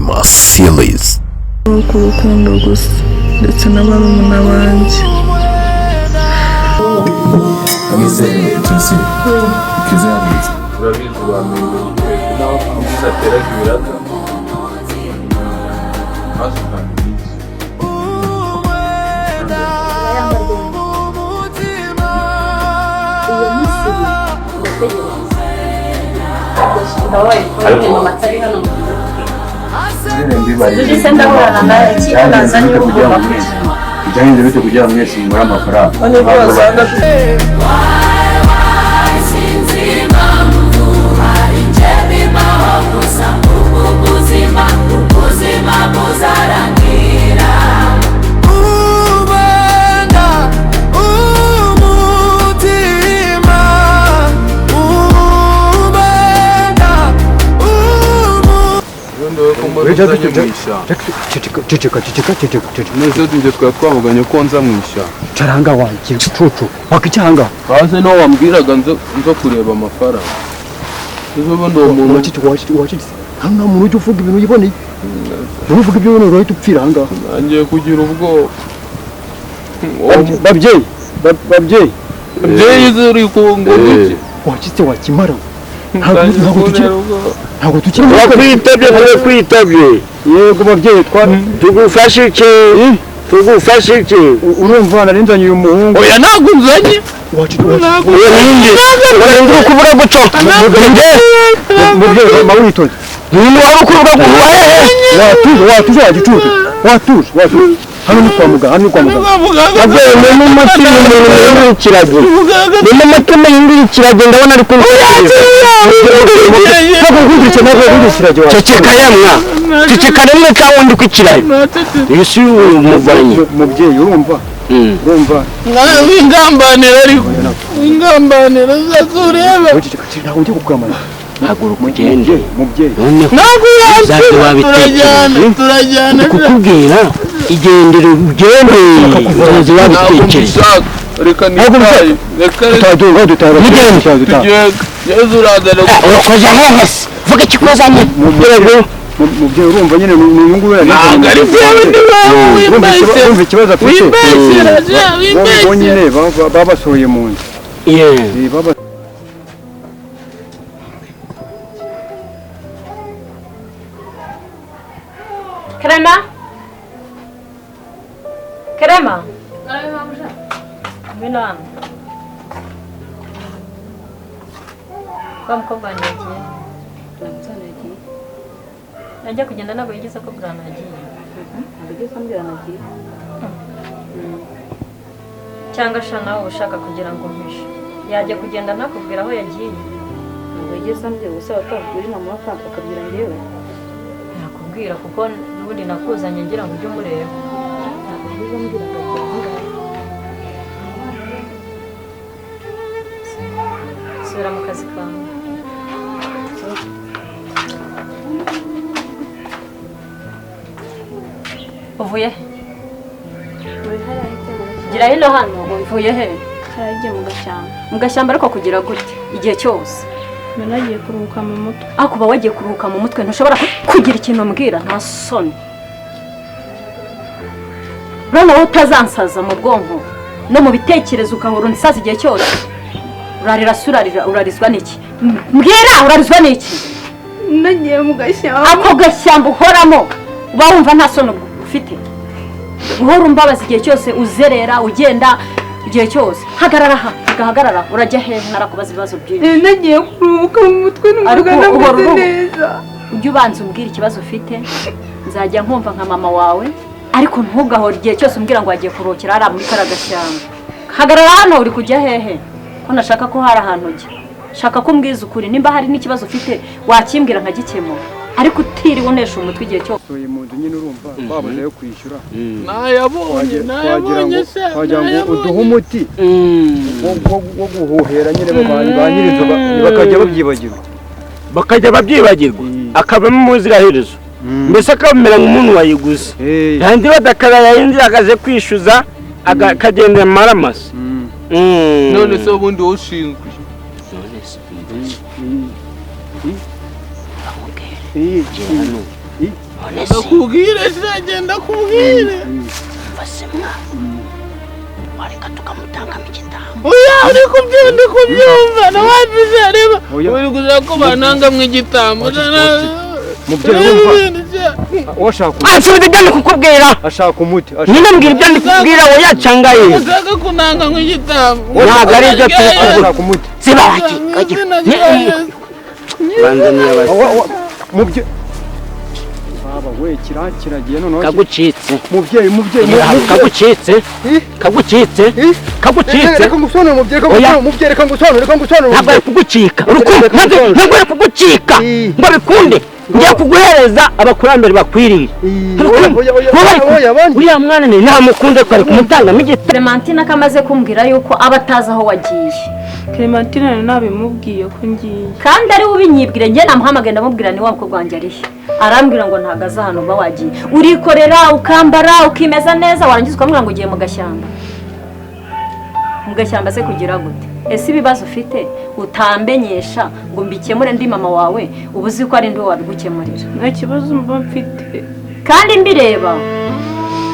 Ubuzima series. Urukundo gusa ndetse n'abarumuna banjye. Urabizi wamenye naho amisa ateraga ibiraka Ijyanye bite kugira mwese muri amafaranga twavuganye ko nza mu ishyamba caranga wanjye cucu wakicyanga baze no wambwiraga nzo kureba amafaranga ejo bundi uwo muntu wacitse hano muntu ujya uvuga ibintu yiboneye uvuga ibyo ubona urahita upfira ahangaha ngiye kugira ubwoba babyeyi zuri ku ngoma wacitse wakimara ntabwo tukiri kwitabye yego babyeyi tugufashe iki urumva narinzanye uyu muhungu oya ntabwo nzanye uri kuvuga guco mubyeyi mawitoze niba wari ukuvuga watuje hano ni kwa muganga abyeyi ni n'umutima y'indikirage ndabona ari ceceka yamwa ceceka rimwe cyangwa ndi kwikirayo isi umuvanye mubyeyi urumva wingambanira ariko wingambanira uzazureba ntabwo ujya kukwamara haguruka ugende mubyeyi ntabwo turajyana kukubwira igendere ugende uzoze wabitekereza reka nitaye yezu urazana urakoze hehe se vuga ikikozanye mubyeyi urumva nyine ni inyungu we ntabwo ari byewe urumva ikibazo afite bo nyine babasohoye mu nzu Krema ngwino hano wa mukobwa wanjye yagiye najya kugenda ntabwo yigeze ko Burana yagiye cyangwa sha nawe ushaka kugira ngo mpishe yajya kugenda ntakubwira aho yagiye yigeze ambwira gusa batabwira mama akabwira ngewe nakubwira kuko n'ubundi nakuzanye ngira ngo ujye umureba subira mu kazi kawe uvuye gira hino hano uvuye he haragiye mu gashyamba ariko kugira gute igihe cyose nagiye kuruhuka mu mutwe kuba wagiye kuruhuka mu mutwe ntushobora kugira ikintu umbwira nta soni urabona wowe utazansaza mu bwonko no mu bitekerezo ukahora unisaza igihe cyose urarira urarizwa n'iki mbwira urarizwa n'iki nagiye mu gashyamba ako gashyamba uhoramo uba wumva nta soni ufite uhora umbabaza igihe cyose uzerera ugenda igihe cyose hagarara urajya hehe narakubaza ibibazo byinshi nagiye kuruhuka mu mutwe n'umuganga nameze neza ujye ubanza umbwira ikibazo ufite nzajya nkumva nka mama wawe ariko ntugahora igihe cyose umbwira ngo wagiye kuruhukira hariya muri kariya gashyamba hagarara hano uri kujya hehe ko nashaka ko hari ahantu ujya shaka ko umbwiza ukuri nimba hari n'ikibazo ufite wakimbwira nkagikemura ariko utiriwe unesha umutwe igihe cyose mu nzu nyine urumva babuze yo kwishyura nayabonye se wagira ngo uduhe umuti wo guhuhera nyine ba nyir'inzu bakajya babyibagirwa akabamo umuziraherezo mbese akamera nk'umuntu wayiguze kandi badakara yayindi akaze kwishyuza akagendera maramasa none se ubundi wowe ushinzwe ndakubwire se genda kubwire basema wareka tukamutangamo igitambo oya uri kubyumva nawabize areba uri kuza ko banangamwe igitambo mubyeyi washaka asubiza ibyo ndikukubwira ashaka umuti nyine mbwira ibyo ndikubwira wowe yacangaye ushaka kunangamwe igitambo ntabwo ari ibyo turi ashaka umuti sibaki banzaniye mubyeyi baba we kiragiye none kagucitse mubyeyi kagucitse reka ngusonere mubyeyi reka ngusonere ntabwo ari kugucika ntabwo ari kugucika ngo bikunde ngiye kuguhereza abakurambere bakwiriye uriya mwana ni ntamukunde ko ari kumutangamo igitabo Clementine akamaze kumbwira yuko aba atazi aho wagiye. Clementine nabimubwiye ko ngiye kandi ari ubinyibwire njye namuhamagaye ndamubwira ni wa mukobwa wanjye ari arambwira ngo ntago aza hano ba wagiye urikorera ukambara ukimeza neza warangiza ukamubwira ngo ugiye mu gashyamba se kugira gute ese ibibazo ufite utambenyesha ngo mbikemure ndi mama wawe ubuzi ko ari ndi wabigukemurira nta kibazo mba mfite kandi mbireba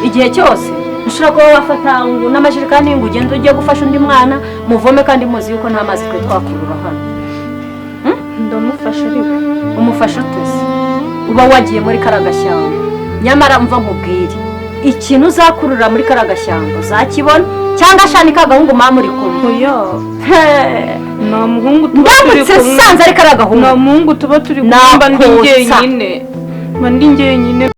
igihe cyose ushobora kuba wafata n'amajerekani ngo ugende ugiye gufasha undi mwana muvome kandi muzi yuko nta mazi twe twakurura hano ndamufasha ariko umufasha utese uba wagiye muri karagashyamba nyamara mva nkubwire ikintu uzakurura muri karagashyamba uzakibona cyangwa shani kagahungu mama uri kumwe oya nta muhungu tuba turi kumwe sanze ari karagahungu nta muhungu tuba turi kumwe mba ndi njyenyine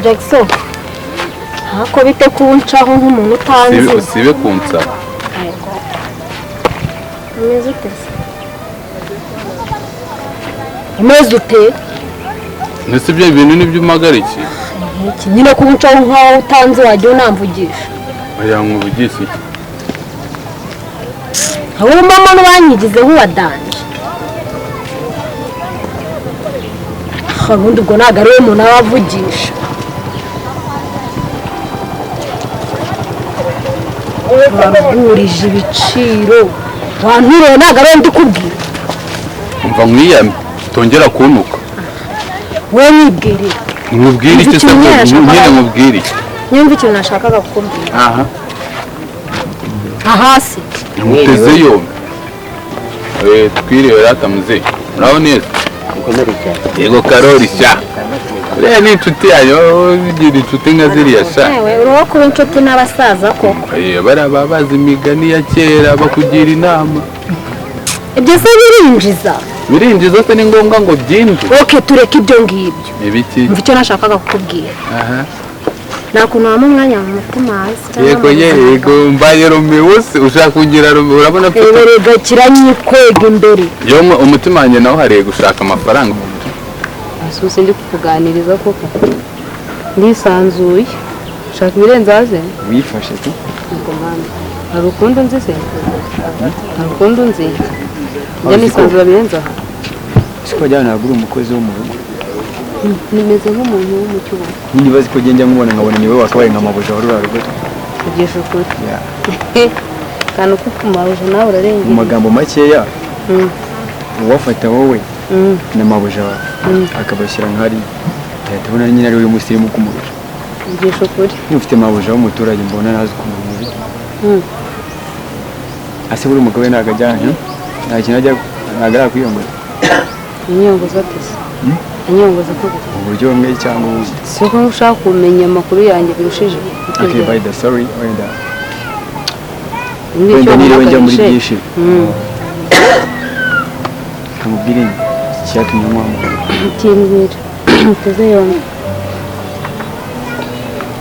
Jackson hako bite kuncaho nk'umuntu utanzi usibe kunsa umeze ute ndetse ibyo bintu nibyo umagariki iki nyine kuncaho nk'aho utanzi wagiye unamvugisha aya nkuvugisha iki aho mama n'ubanyigizeho uwadanje ubundi ubwo ntabwo ari we muntu aba avugisha warugurije ibiciro wanturiwe ntabwo ari we ndi kubwira umva nkwiyame tongera kuntuka wowe nibwirire nkubwire icyo se nyine nkubwire iki nyumva ikintu nashakaga kukubwira ahasi muteze yombi twiriwe rata muzehe muraho neza yego karori sha uriya ni inshuti yanyu ugira inshuti nka ziriya sha uriho kuba inshuti n'abasaza koko bariya baba bazi imigani ya kera bakugira inama ibyo se birinjiza se ni ngombwa ngo byinjire oke tureke ibyo ngibyo ibiki mva icyo nashakaga kukubwira nta kuntu waba umwanya mu mutima hasi yego mbaye Romeo se ushaka kugira Romeo urabona ko erega kiranyikwega imbere yo umutima wanjye naho hariye gushaka amafaranga asuse ndi kukuganiriza koko ndisanzuye ushaka ibirenze haze wifashe tu hari ukundi nzi se hari ukundi nzi njya nisanzura birenze aha siko jyana nagura umukozi wo mu rugo nimeze nk'umuntu wo mu cyuho nibaze ko genda nkubona nkabona niwe wakabaye nka mabuja wari urarugo ugisha ukuri kandi uko kumabuja nawe urarengera mu magambo makeya uwafata wowe na mabuja akabashyira nk'ari tubona nyine ari we musirimu kumurusha ugisha ukuri ufite mabuja w'umuturage mbona nazi ukuntu muri ase buri umugabo we ntabwo ajyanye nta kintu ajya ntabwo arakwiyongora inyongoza atese inyongoza koko uburyo bumwe cyangwa ubundi siko ushaka kumenya amakuru yanjye birushije okay by the sorry wenda wenda niwe njya muri byinshi kamubwirinde cyatumye mwamukora timbwira teze yombi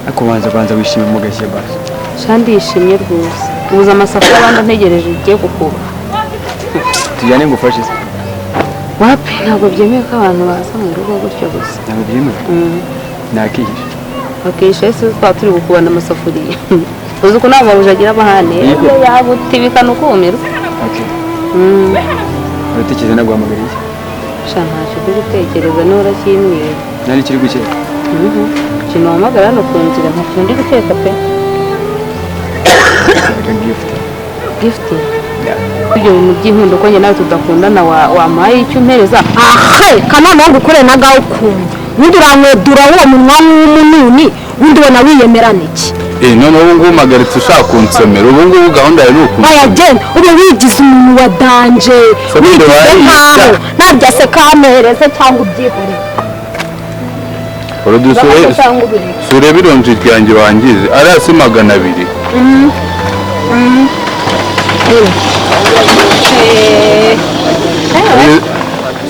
ariko banza wishime mu gashya basi. sha ndishimye rwose ubuze amasafuriya abandi ntegereje igiye kukuba. Tujyane ngufashe se. Wapi ntabwo byemewe ko abantu baza mu rugo gutyo gusa. Ntabwo byemewe. Nakihisha. Bakisha ese twa turi gukubana amasafuriya. Uzi ko ntabwo babujagira amahane yabutibikana ukumirwa. Okay. Uratekereza naguhamagariye? Sha ntacyo ndi gutekereza niba uracyimwiye. Nari kiri gukeka. Ikintu wahamagara hano ku nzira ntacyo ndi gukeka pe. Gift. Ibyo bintu by'inkundo ko njye nawe tudakundana wampaye icyo umpereza. ahe kanone ngo ukore na gaho kumva undi uramwedura uwo munwa w'umununi undi ubona wiyemerana iki none ubu ngubu mpagaritse ushaka kunsomera ubu ngubu gahunda yawe ni ukunsomera bayagenda uba wigize umuntu wa danje wigize nkaho ntabyo se kamereze cyangwa ubyihorere surebe ironji ryanjye wangize ariya si 200.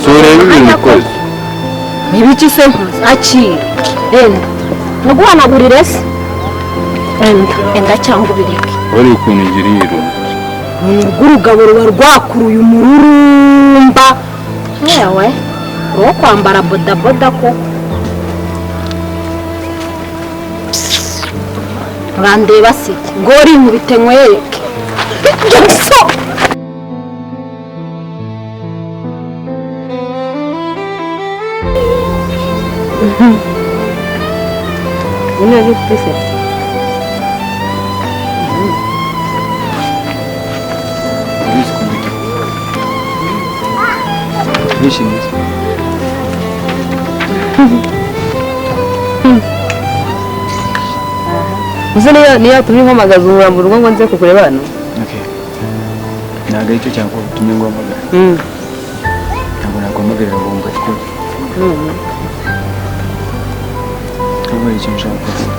surebe ibintu ukoze ibiki se akira naguhanagurire se enda cyangwa ubireke uri ukuntu ugiriye irungu urugabo ruba rwakuruye umururumba yewe uwo kwambara bodaboda ko urandeba se ngo rinkubite nkwereke so Ini lagi putih ya? Wishimye. Uzi niyo tumye mpamagaza umurambo urugo ngo nze kukureba hano. Okay. Ntabwo aricyo cyangwa utumye ngo mpamagara. Ntabwo naguhamagarira bomba ariko. Ntabwo ari ikintu ushaka kuvuga.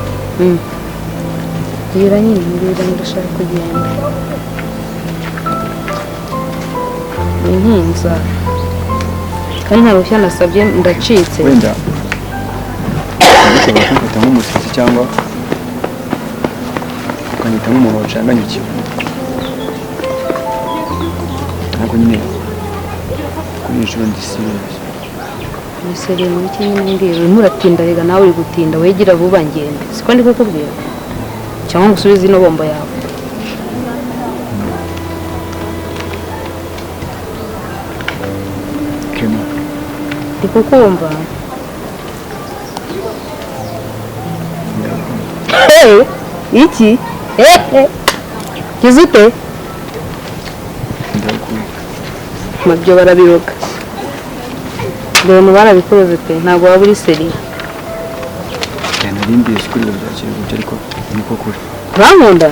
Mbwira nyine mbwira ndashaka kugenda. Inkinza. Kandi nta ruhushya nasabye ndacitse. Wenda. Ushobora kumfata nk'umusitsi cyangwa ukanyita nk'umuntu wacanganyikiwe. Ntabwo nyine kuri inshuro ndi serious. Niseriye muri kimwe mbwira urimo uratinda rega nawe uri gutinda wegira vuba ngende. Siko ndi kukubwira. Cyangwa ngusubize ino bombo yawe. Kema. Ndi kukumva. Iki? Kizute? Mabyo barabiroga. Dore barabikoze pe ntabwo waba uri seri. Narimbiye sikuri byakira gutya ariko niko kuri. Urankunda?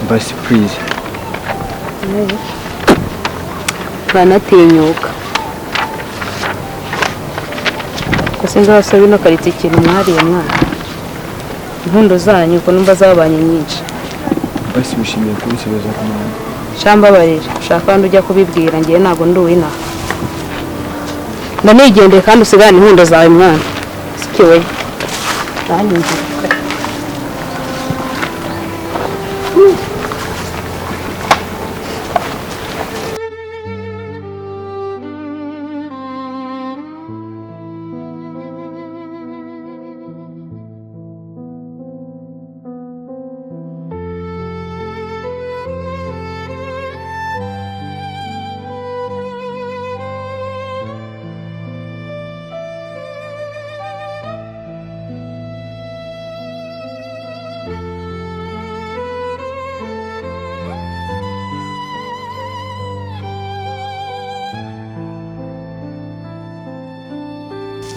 Basi please. Banatinyuka. Kose nzasaba ino karitse ikintu mwariye mwana. Impundo zanyu ko numva zabanye nyinshi. Basi wishimiye kubisubiza ku mwana. Shamba barira. Ushaka kandi ujya kubibwira ngiye ntago nduwina. Ndanigendeye kandi usigane impundo zawe mwana. Sikiwe. Banyinjira.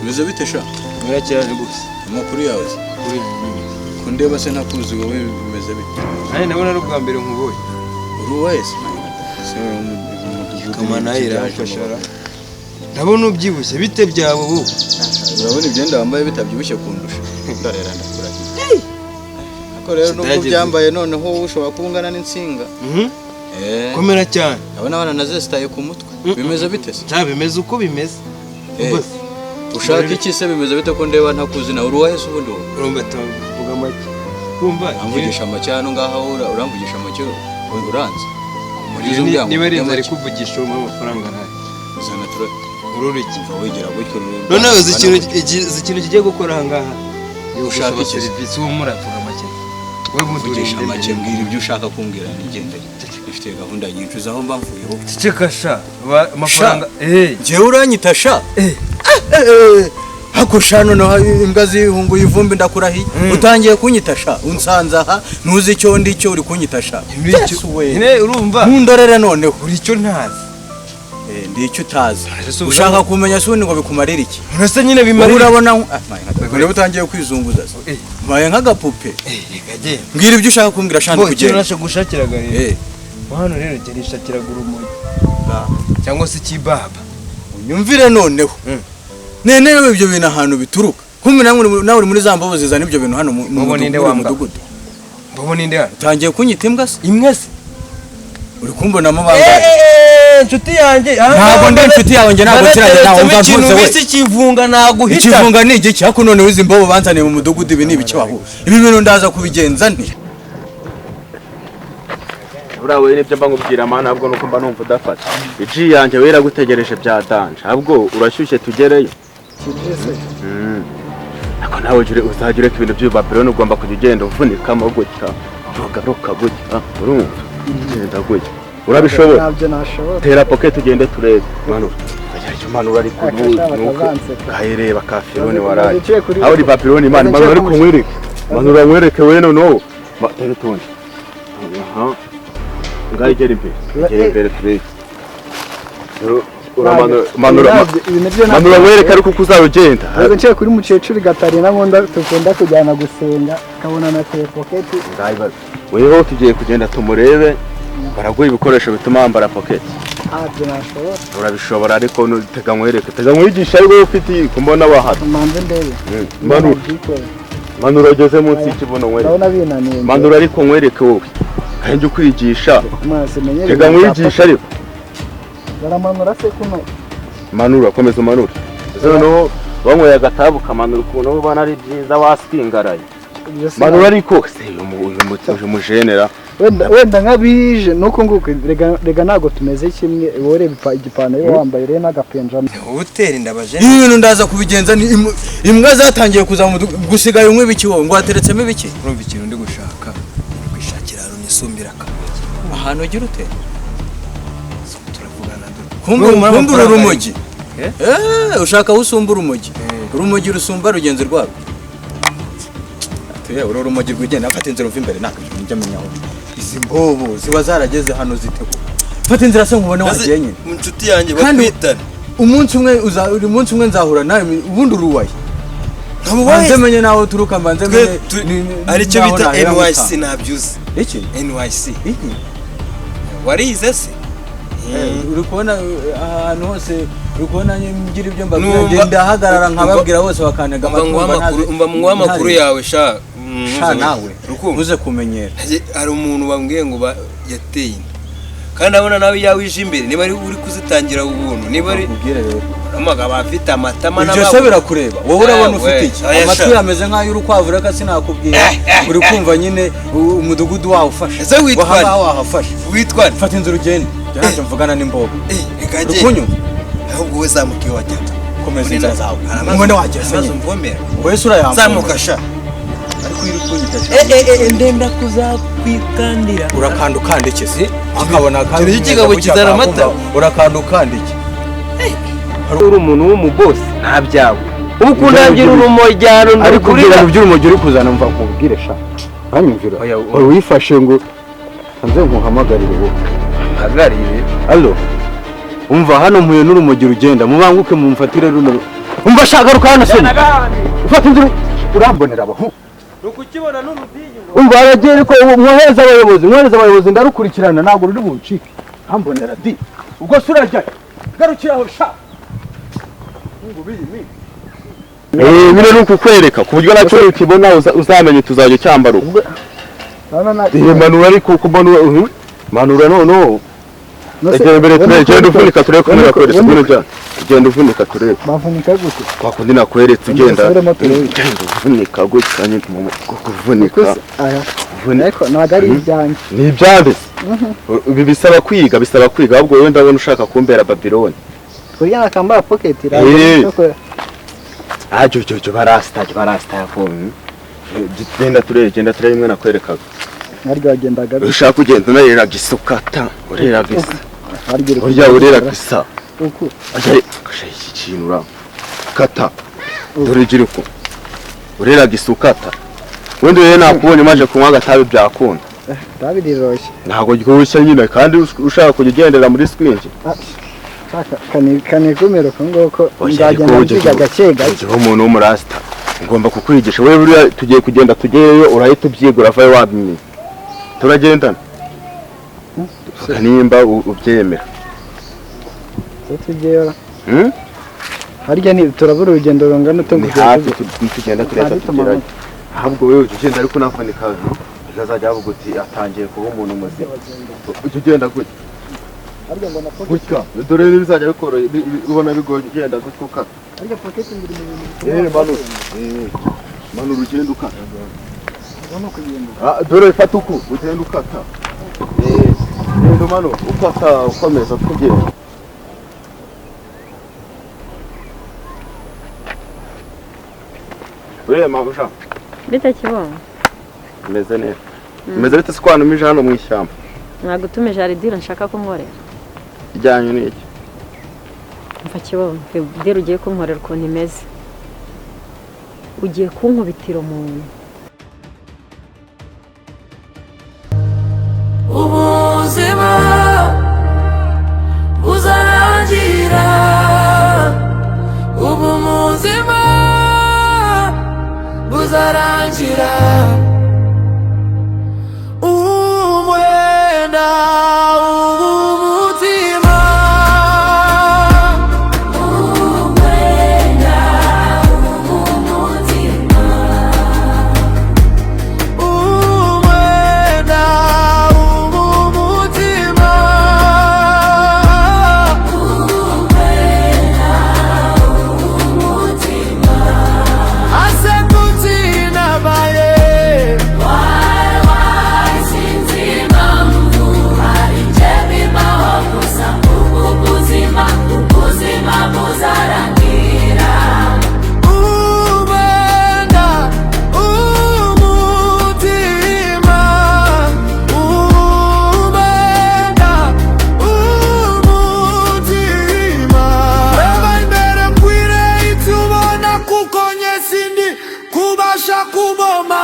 Bimeze bite sha? Muracyane gusa. Amakuru yawe Kuri kundeba se nakuzi wowe bimeze bite? Ari nabona ari ubwa mbere nkuboye. Uri wese? Kamana irafashara. Ndabona ubyibushye bite byawe ubu? Urabona ibyenda wambaye bitabyibushye kundusha. Ndarera ndakura. Ako rero nubwo byambaye noneho ushobora kubungana n'insinga. Komera cyane. Abana bana nazestaye ku mutwe. Bimeze bite se? Bimeze uko bimeze. Ubwo ushaka iki se bimeze bite ko ndeba ntakuzi nawe uruwahe se ubundi wowe urumva tuvuga make urumva uramvugisha make hano ngaha uramvugisha make uranze niba ari inzara ikuvugisha mu amafaranga ntari uzana tura ururiki wegera gutyo noneho ikintu kigiye gukora aha ngaha ushaka iki serivisi uwo muravuga make we mudurisha make mbwira ibyo ushaka kumbwira nigendere ifite gahunda nyinshi uzaho mbavuyeho cecekasha amafaranga njyewe uranyita sha hako sha noneho imbwa zihunguye ivumbi ndakurahiye utangiye kunyita sha unsanze aha ntuzi icyo ndi cyo uri kunyita sha urumva ntundorere noneho uri icyo ntazi ndi icyo utazi ushaka kumenya se ngo bikumarira iki urasa nyine bimarira urabona ureba utangiye kwizunguza mbaye nk'agapupe mbwira ibyo ushaka kumbwira shandi kugenda urashaka gushakiraga rero hano rero gerishakiraga urumogi cyangwa se ikibaba unyumvire noneho nene ibyo bintu ahantu bituruka kumbe nawe uri muri za mbobo zizana ibyo bintu hano mu mudugudu mbobo ninde hano utangiye kunyita imbwa se imwe se uri kumbonamo bangahe inshuti yanjye ntabwo ndi inshuti yawe njye ntabwo kiranye nawe umva ntuze we ikivunga naguhita ikivunga ni igiki ariko none wizi mbobo banzaniye mu mudugudu ibi ni ibiki wahu ibi bintu ndaza kubigenza nti urawe nibyo mba nkubwira mana ntabwo nuko mba numva udafata iji yanjye wera gutegereje bya danje ahubwo urashyushye tugereyo ako nawe uzajya ureka ibintu by'ubapironi ugomba kujya ugenda uvunikamo gutya ntugagaruka gutya urumva ugenda gutya urabishobora tera pocket ugende turebe manura kagira icyo manura ari kubuza nuko kayireba ka fironi waraye aho uri papironi imana manura ari kumwereka manura mwereke we no tere tundi aha ngaho igera imbere turebe manura mwereke ariko uko uzaba ugenda rero nciye kuri mukecuru Gatarina nkunda tukunda kujyana gusenga kabona na tere pocket weho tugiye kugenda tumurebe baraguha ibikoresho bituma wambara pocket urabishobora ariko tega nkwereke tega nkwigisha ariko ufite kumbona wahata manze ndebe manura ugeze munsi y'ikibuno nkwereke manura ariko nkwereke wowe kandi ukwigisha tega nkwigisha ariko baramanura se kuno manura komeza manura noneho banyweye agatabu kamanura ukuntu ubona ari byiza waswingaraye manura ariko uyu mujenera wenda nkabije nuko nguko rega nago tumeze kimwe wowe igipantaro wambaye rero n'agapenjama utera indabaje ibintu ndaza kubigenza ni imbwa zatangiye kuza mu gusigaye umwe biki wowe ngo wateretsemo ibiki urumva ikintu ndi gushaka kwishakira hano nisumbira akamogi ahantu ugira ute turavugana kumbura urumogi ushaka usumbura urumogi rusumba rugenzi rwarwo uru rumogi rwigenda mfata inzira uva imbere ntabwo njya menya aho izi mbobo ziba zarageze hano ziteko fata inzira se nkubone wagiye nyine inshuti yanjye bakwitana umunsi umwe nzahura nawe ubundi uruwaye mbanze menye nawe uturuka mbanze menye aricyo bita NYC nabyuze iki NYC warize se uri kubona ahantu hose uri kubona ngira ibyo mbabwira ndahagarara nkababwira bose bakantega umva mu makuru yawe sha nawe uze kumenyera hari umuntu bambwiye ngo yateye inda kandi abona nawe yawije imbere niba uri kuzitangira ubuntu niba ari ubwire rero amagabo afite amatama n'amaguru ibyo se birakureba wowe urabona ufite iki amatwi yameze nk'ayo urukwavu reka sinakubwira uri kumva nyine umudugudu wawe ufashe wahafashe witwa fata inzira ugende ntacyo mvugana n'imbogo uri kunyumva ahubwo we zamukiye wajyata komeza inzira zawe umwenda wagera se nyine wese urayambuye zamuka sha ariko iri kunyita ndenda kuzakwikandira urakanda ukandike se akabona kandi ikigabo kizana amata urakanda ukandike uri umuntu w'umubosi nta byawe ubu kundangira urumojyano ariko ubwira mu by'urumogi uri kuzana mva nkubwire sha banyumvira wari wifashe ngo nze nkuhamagarire wowe hagarire allo umva hano mpuye n'urumogi rugenda mubanguke mumfatire runo umva shagaruka hano se ufata inzira urambonera abahu ukukibona n'urudinyo umva aragere ko mwohereza abayobozi ndarukurikirana ntabwo ruri buncike ambonera di ubwo surajya garukiraho sha bino ni ukukwereka ku buryo nacyo ukibona uzamenye tuzajya cyambara ubwo manura ariko kumanura manura noneho egera imbere turebe ufunika turebe ko murakoresha bino cyane ugenda uvunika turebe. Bavunika gute? Kwakundi nakweretse ugenda uvunika gutya nyine mu kuvunika. Aya. Ariko nagari ibyanjye. Ni ibyande. Ibi bisaba kwiga ahubwo wowe ndabona ushaka kumbera Babylon. Kuya nakamba pocket ira. Cyo barasta yavuye. Genda turebe imwe nakwerekaga. Naryo agendaga. Ushaka kugenda unarira gisukata, urera gisa. Urya urera gisa. Uko. Aje iki kintu ura. Kata. Dore giriko. Urera gisukata. Wende rero nakubonye maje kunywa gatabi byakunda. Tabi riroshye. Ntago gikoshya nyine kandi ushaka kugendera muri screen. Kane gumero kongoko ndagenda nziga gakega. Cyo umuntu w'umurasta. Ngomba kukwigisha wewe buriya tugiye kugenda tugereyo urahita ubyigura vaye wabimye. Turagendana. Kanimba ubyemera. Tugeyo. Harya ni turabura urugendo rungana hafi tugenda tureta tugerayo. Ahubwo wewe ugenda ariko nafanika azajya avuga uti atangiye kuba umuntu muzima. Ugenda gutya. Harya ngo napo gutya. Dore bizajya bikoro ubona bigoye ugenda gutya. Harya pocket ngiri mu Manu urugendo ukata. Ubona kugenda. Dore fata uku ugenda ukata. Ndo manu ukata ukomeza kugenda. Wewe mabusha. Bita kibongo. Meze neza. Meze bite sikwana mije hano mu ishyamba. Nagutume jaridira nshaka kumworera. Ijyanye n'iki? Mfa kibongo, dira ugiye kumworera ukuntu imeze. Ugiye kunkubitira umuntu. Ubuzima buzarangira. Ubuzima buzarangira. Umwenda umutima. Umwenda umutima. Umwenda umutima. Umwenda umutima. Asekutina baye. Why sinzima mvu alijebima hokusa ubuzima buzarangira. Umwenda umutima. Umwenda umutima. Reba imbere mbwire icyo ubona kuko nye sindi kubasha kuboma